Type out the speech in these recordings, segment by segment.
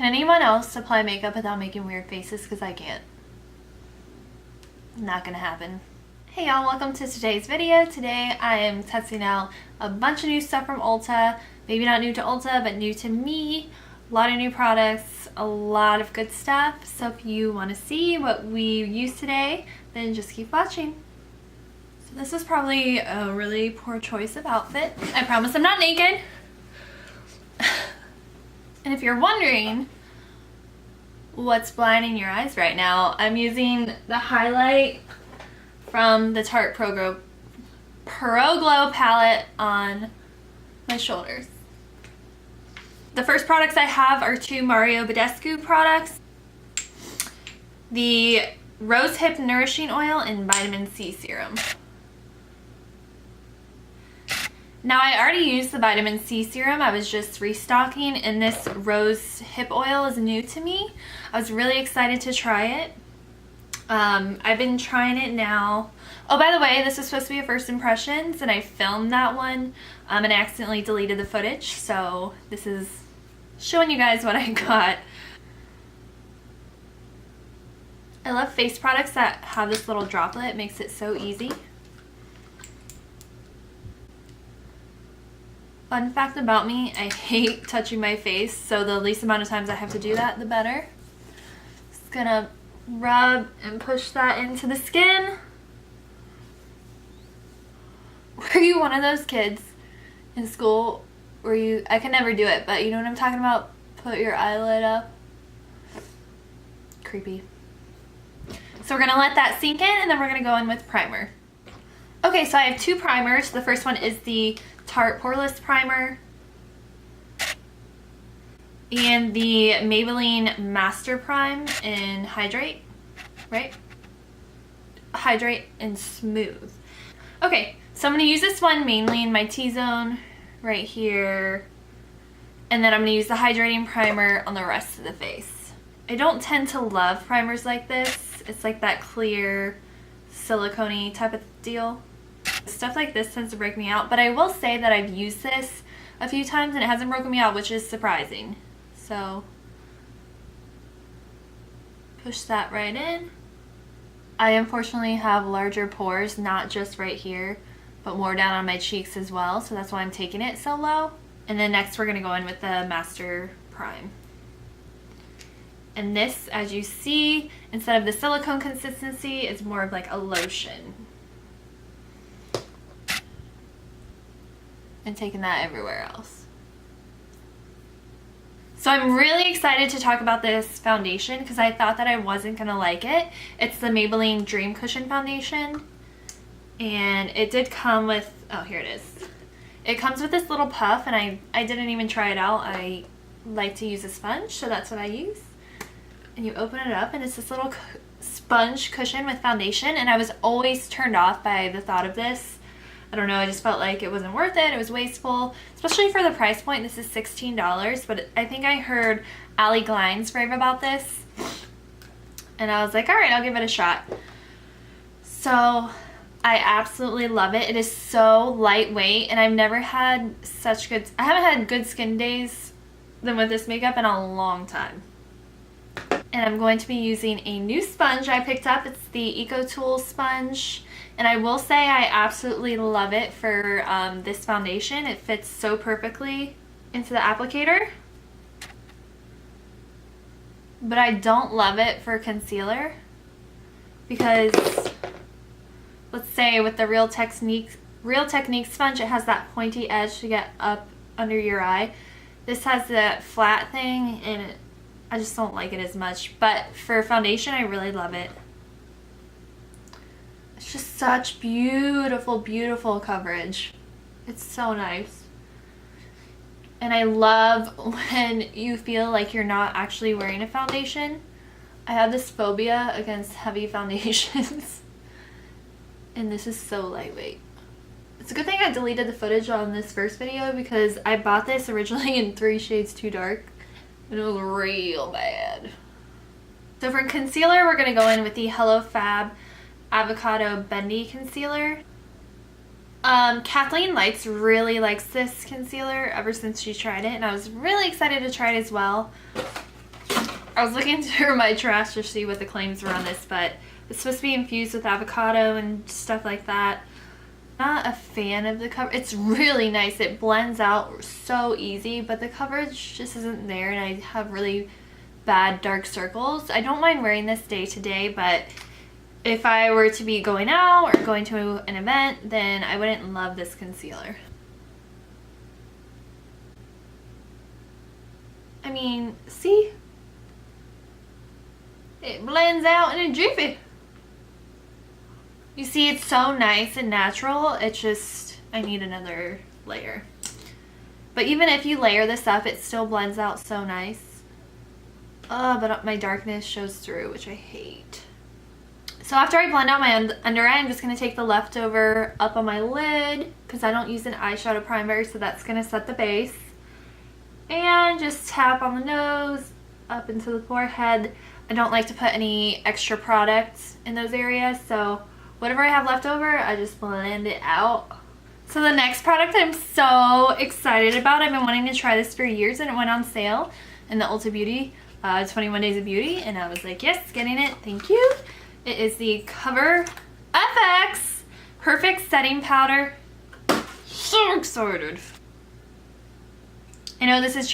Can anyone else apply makeup without making weird faces? Because I can't. Not gonna happen. Hey y'all, welcome to today's video. Today I am testing out a bunch of new stuff from Ulta. Maybe not new to Ulta, but new to me. A lot of new products, a lot of good stuff. So if you want to see what we use today, then just keep watching. So this is probably a really poor choice of outfit. I promise I'm not naked. And if you're wondering what's blinding your eyes right now, I'm using the highlight from the Tarte Pro Glow palette on my shoulders. The first products I have are two Mario Badescu products. The Rose Hip Nourishing Oil and Vitamin C Serum. Now I already used the Vitamin C Serum, I was just restocking, and this Rose Hip Oil is new to me. I was really excited to try it. I've been trying it now. Oh, by the way, this is supposed to be a first impressions, and I filmed that one and I accidentally deleted the footage, so this is showing you guys what I got. I love face products that have this little droplet. It makes it so easy. Fun fact about me, I hate touching my face, so the least amount of times I have to do that, the better. Just gonna rub and push that into the skin. Were you one of those kids in school where you, I can never do it, but you know what I'm talking about? Put your eyelid up. Creepy. So we're gonna let that sink in, and then we're gonna go in with primer. Okay, so I have two primers. The first one is the Tarte Poreless primer and the Maybelline Master Prime in Hydrate, right? Hydrate and Smooth. Okay, so I'm going to use this one mainly in my T-zone right here, and then I'm going to use the hydrating primer on the rest of the face. I don't tend to love primers like this. It's like that clear silicone-y type of deal. Stuff like this tends to break me out, but I will say that I've used this a few times and it hasn't broken me out, which is surprising. So push that right in. I unfortunately have larger pores, not just right here, but more down on my cheeks as well, so that's why I'm taking it so low. And then next we're gonna go in with the Master Prime. And this, as you see, instead of the silicone consistency, it's more of like a lotion. And taking that everywhere else. So I'm really excited to talk about this foundation because I thought that I wasn't gonna like it. It's the Maybelline Dream Cushion Foundation, and it did come with, oh, here it is. It comes with this little puff, and I didn't even try it out. I like to use a sponge, so that's what I use. And you open it up, and it's this little sponge cushion with foundation, and I was always turned off by the thought of this. I don't know, I just felt like it wasn't worth it. It was wasteful, especially for the price point. This is $16, but I think I heard Allie Glines rave about this, and I was like, all right, I'll give it a shot. So I absolutely love it. It is so lightweight, and I've never had such good, I haven't had good skin days than with this makeup in a long time. And I'm going to be using a new sponge I picked up. It's the Ecotooles Sponge. And I will say I absolutely love it for this foundation. It fits so perfectly into the applicator. But I don't love it for concealer. Because, let's say with the Real Technique sponge, it has that pointy edge to get up under your eye. This has that flat thing, and I just don't like it as much. But for foundation, I really love it. It's just such beautiful, beautiful coverage. It's so nice. And I love when you feel like you're not actually wearing a foundation. I have this phobia against heavy foundations. And this is so lightweight. It's a good thing I deleted the footage on this first video because I bought this originally in 3 shades too dark. And it was real bad. So for concealer, we're going to go in with the Hello Fab Avocado Bendy concealer. Kathleen really likes this concealer ever since she tried it, and I was really excited to try it as well. I was looking through my trash to see what the claims were on this, but it's supposed to be infused with avocado and stuff like that. Not a fan of the cover. It's really nice. It blends out so easy, but the coverage just isn't there, and I have really bad dark circles. I don't mind wearing this day to day, but if I were to be going out or going to an event, then I wouldn't love this concealer. I mean, see? It blends out in a jiffy. You see, it's so nice and natural. It's just, I need another layer. But even if you layer this up, it still blends out so nice. But my darkness shows through, which I hate. So after I blend out my under eye, I'm just going to take the leftover up on my lid because I don't use an eyeshadow primer, so that's going to set the base. And just tap on the nose, up into the forehead. I don't like to put any extra products in those areas, so whatever I have left over, I just blend it out. So the next product I'm so excited about, I've been wanting to try this for years, and it went on sale in the Ulta Beauty 21 Days of Beauty, and I was like, yes, getting it, thank you. It is the Cover FX Perfect Setting Powder. So excited. I know this is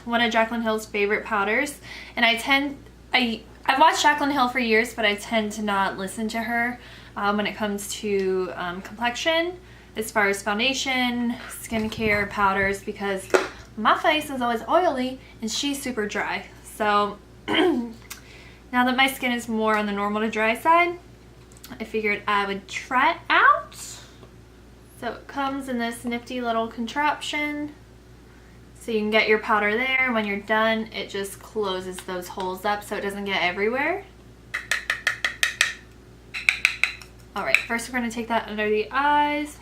one of Jaclyn Hill's favorite powders, and I've watched Jaclyn Hill for years, but I tend to not listen to her when it comes to complexion, as far as foundation, skincare, powders, because my face is always oily and she's super dry. So now that my skin is more on the normal to dry side, I figured I would try it out. So it comes in this nifty little contraption. So you can get your powder there. When you're done, it just closes those holes up so it doesn't get everywhere. Alright, first we're going to take that under the eyes.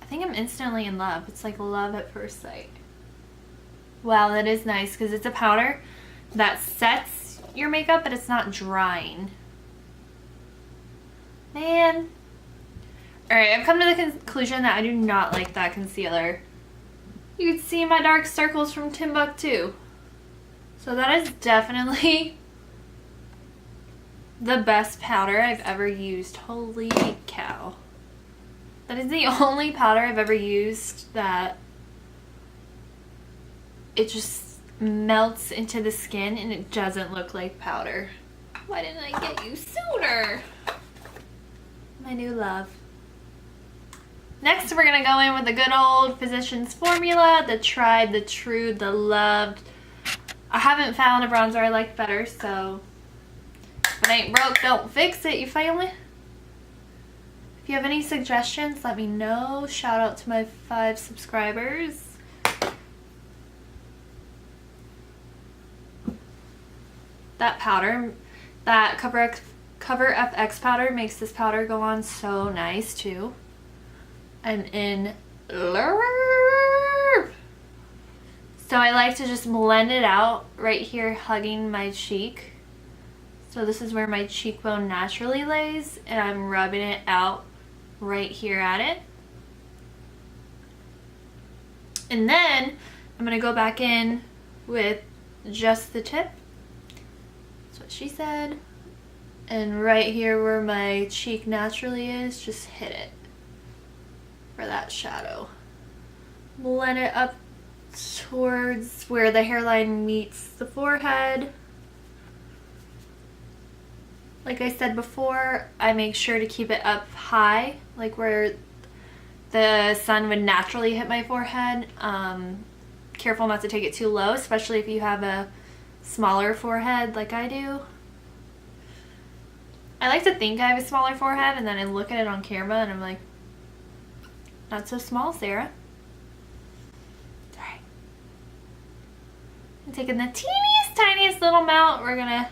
I think I'm instantly in love. It's like love at first sight. Wow, that is nice because it's a powder that sets your makeup, but it's not drying. Man. Alright, I've come to the conclusion that I do not like that concealer. You can see my dark circles from Timbuktu. So that is definitely the best powder I've ever used. Holy cow. That is the only powder I've ever used that it just melts into the skin and it doesn't look like powder. Why didn't I get you sooner? My new love. Next we're going to go in with the good old Physicians Formula, the tried, the true, the loved. I haven't found a bronzer I like better, so if it ain't broke, don't fix it, you feel me? If you have any suggestions, let me know. Shout out to my 5 subscribers. That powder, that Cover FX powder makes this powder go on so nice too. I'm in love. So I like to just blend it out right here, hugging my cheek. So this is where my cheekbone naturally lays, and I'm rubbing it out right here at it. And then I'm gonna go back in with just the tip. That's what she said. And right here where my cheek naturally is, just hit it for that shadow. Blend it up towards where the hairline meets the forehead. Like I said before, I make sure to keep it up high, like where the sun would naturally hit my forehead. Careful not to take it too low, especially if you have a smaller forehead like I do. I like to think I have a smaller forehead, and then I look at it on camera and I'm like, not so small, Sarah. Alright. I'm taking the teeniest, tiniest little amount. We're gonna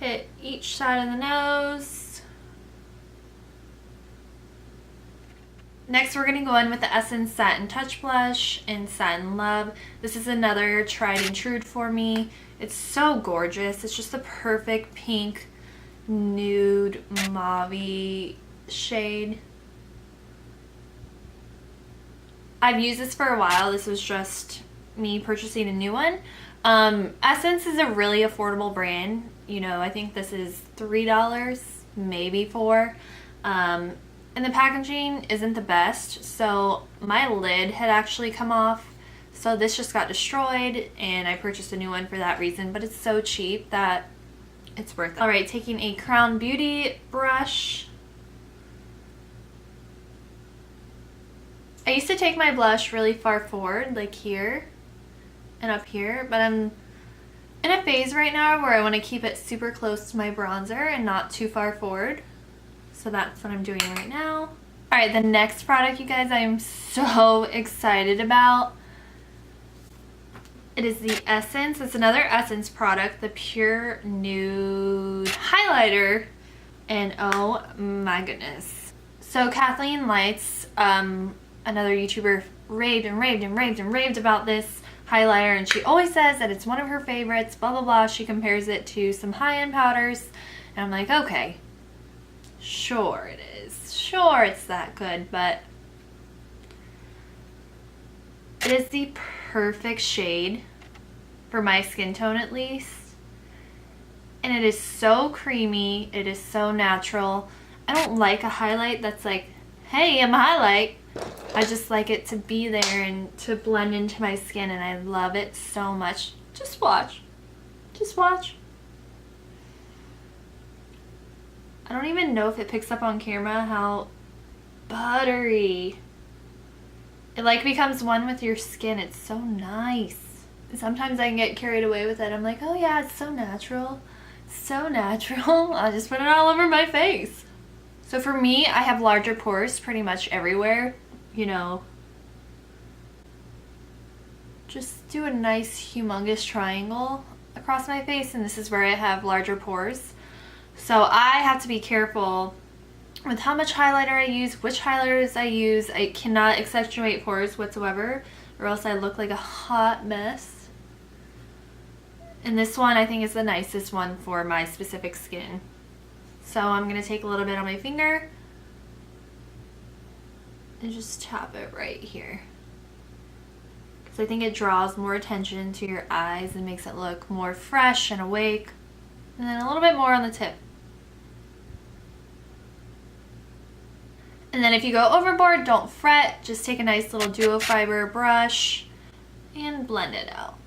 hit each side of the nose. Next, we're gonna go in with the Essence Satin Touch Blush in Satin Love. This is another tried and true for me. It's so gorgeous. It's just the perfect pink nude mauve shade. I've used this for a while. This was just me purchasing a new one. Essence is a really affordable brand. You know, I think this is $3, maybe $4. And the packaging isn't the best. So my lid had actually come off. So this just got destroyed and I purchased a new one for that reason. But it's so cheap that it's worth it. Alright, taking a Crown Beauty brush. I used to take my blush really far forward, like here and up here, but I'm in a phase right now where I want to keep it super close to my bronzer and not too far forward. So that's what I'm doing right now. Alright, the next product, you guys, I'm so excited about. It is the Essence. It's another Essence product, the Pure Nude Highlighter. And oh my goodness. So Kathleen Lights, another YouTuber, raved about this highlighter, and she always says that it's one of her favorites, blah blah blah. She compares it to some high-end powders, and I'm like, okay, sure it is, sure it's that good, but it is the perfect shade for my skin tone, at least. And it is so creamy, it is so natural. I don't like a highlight that's like, hey, I'm a highlight. I just like it to be there and to blend into my skin, and I love it so much. Just watch. Just watch. I don't even know if it picks up on camera how buttery. It like becomes one with your skin. It's so nice. Sometimes I can get carried away with it. I'm like, oh yeah, it's so natural. So natural. I just put it all over my face. So for me, I have larger pores pretty much everywhere. You know, just do a nice humongous triangle across my face, and this is where I have larger pores. So I have to be careful with how much highlighter I use, which highlighters I use. I cannot accentuate pores whatsoever, or else I look like a hot mess. And this one I think is the nicest one for my specific skin. So I'm going to take a little bit on my finger and just tap it right here. Because I think it draws more attention to your eyes and makes it look more fresh and awake. And then a little bit more on the tip. And then if you go overboard, don't fret. Just take a nice little duo fiber brush and blend it out.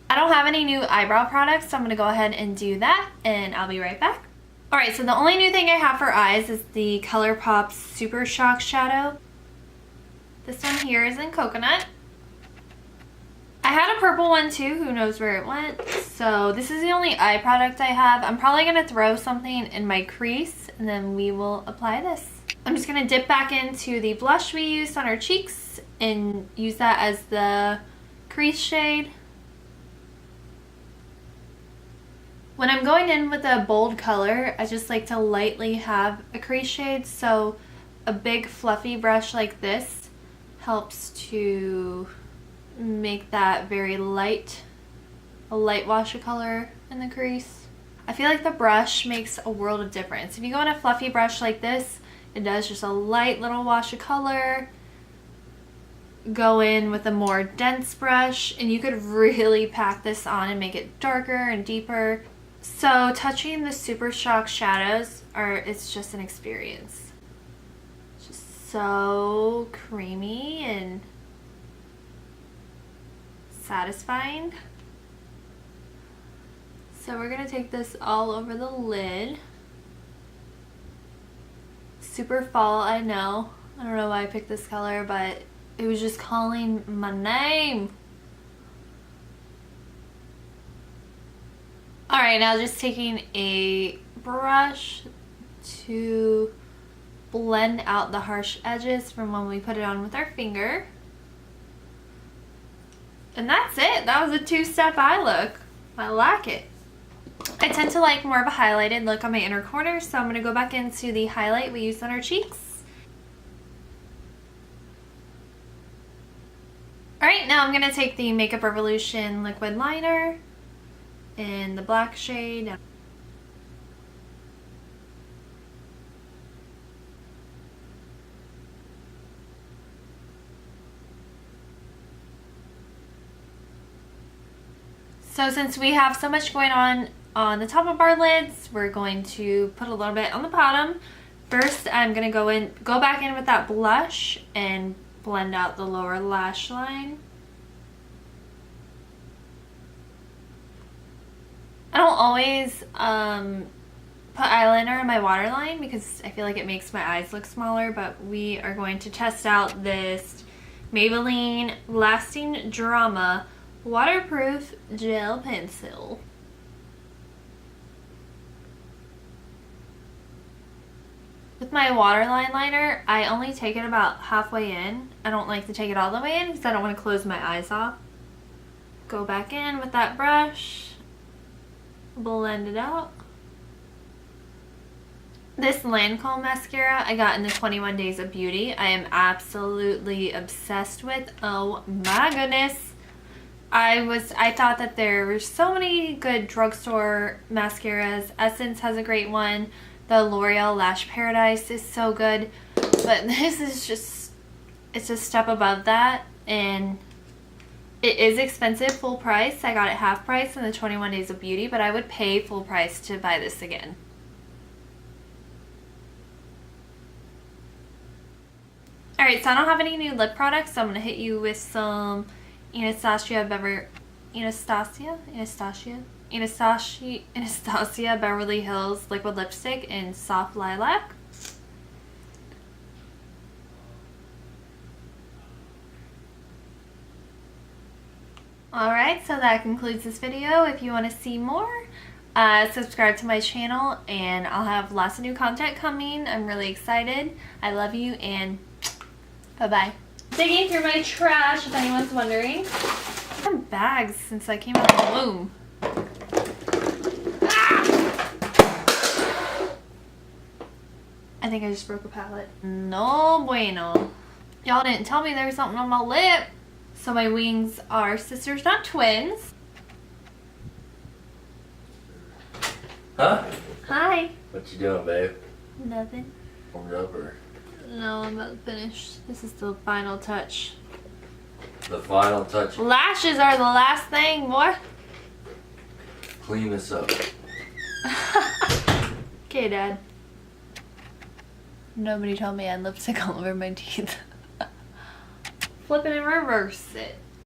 I don't have any new eyebrow products, so I'm going to go ahead and do that, and I'll be right back. Alright, so the only new thing I have for eyes is the Colourpop Supershock shadow. This one here is in coconut. I had a purple one too, who knows where it went. So this is the only eye product I have. I'm probably going to throw something in my crease, and then we will apply this. I'm just going to dip back into the blush we used on our cheeks and use that as the crease shade. When I'm going in with a bold color, I just like to lightly have a crease shade, so a big fluffy brush like this helps to make that very light, a light wash of color in the crease. I feel like the brush makes a world of difference. If you go in a fluffy brush like this, it does just a light little wash of color. Go in with a more dense brush, and you could really pack this on and make it darker and deeper. So touching the Supershock shadows it's just an experience. Just so creamy and satisfying. So we're gonna take this all over the lid. Super fall, I know. I don't know why I picked this color, but it was just calling my name. Alright, now just taking a brush to blend out the harsh edges from when we put it on with our finger. And that's it. That was a two-step eye look. I like it. I tend to like more of a highlighted look on my inner corner, so I'm going to go back into the highlight we used on our cheeks. Alright, now I'm going to take the Makeup Revolution liquid liner in the black shade. So since we have so much going on the top of our lids, we're going to put a little bit on the bottom. First, I'm going to go back in with that blush and blend out the lower lash line. I don't always put eyeliner in my waterline because I feel like it makes my eyes look smaller, but we are going to test out this Maybelline Lasting Drama Waterproof Gel Pencil. With my waterline liner, I only take it about halfway in. I don't like to take it all the way in because I don't want to close my eyes off. Go back in with that brush, blend it out. This Lancome mascara I got in the 21 Days of Beauty. I am absolutely obsessed with. Oh my goodness. I thought that there were so many good drugstore mascaras. Essence has a great one. The L'Oreal Lash Paradise is so good. But this is just, it's a step above that. And it is expensive full price. I got it half price in the 21 Days of Beauty, but I would pay full price to buy this again. Alright, so I don't have any new lip products, so I'm going to hit you with some Anastasia Beverly Hills Liquid Lipstick in Soft Lilac. Alright, so that concludes this video. If you want to see more, subscribe to my channel and I'll have lots of new content coming. I'm really excited. I love you and bye-bye. Digging through my trash, if anyone's wondering. I've had bags since I came out of the womb. Ah! I think I just broke a palette. No bueno. Y'all didn't tell me there was something on my lip. So my wings are sisters, not twins. Huh? Hi. What you doing, babe? Nothing. Warmed up or? No, I'm about to finish. This is the final touch. The final touch. Lashes are the last thing, boy. Clean this up. Okay, Dad. Nobody told me I had lipstick all over my teeth. Flip it and reverse it.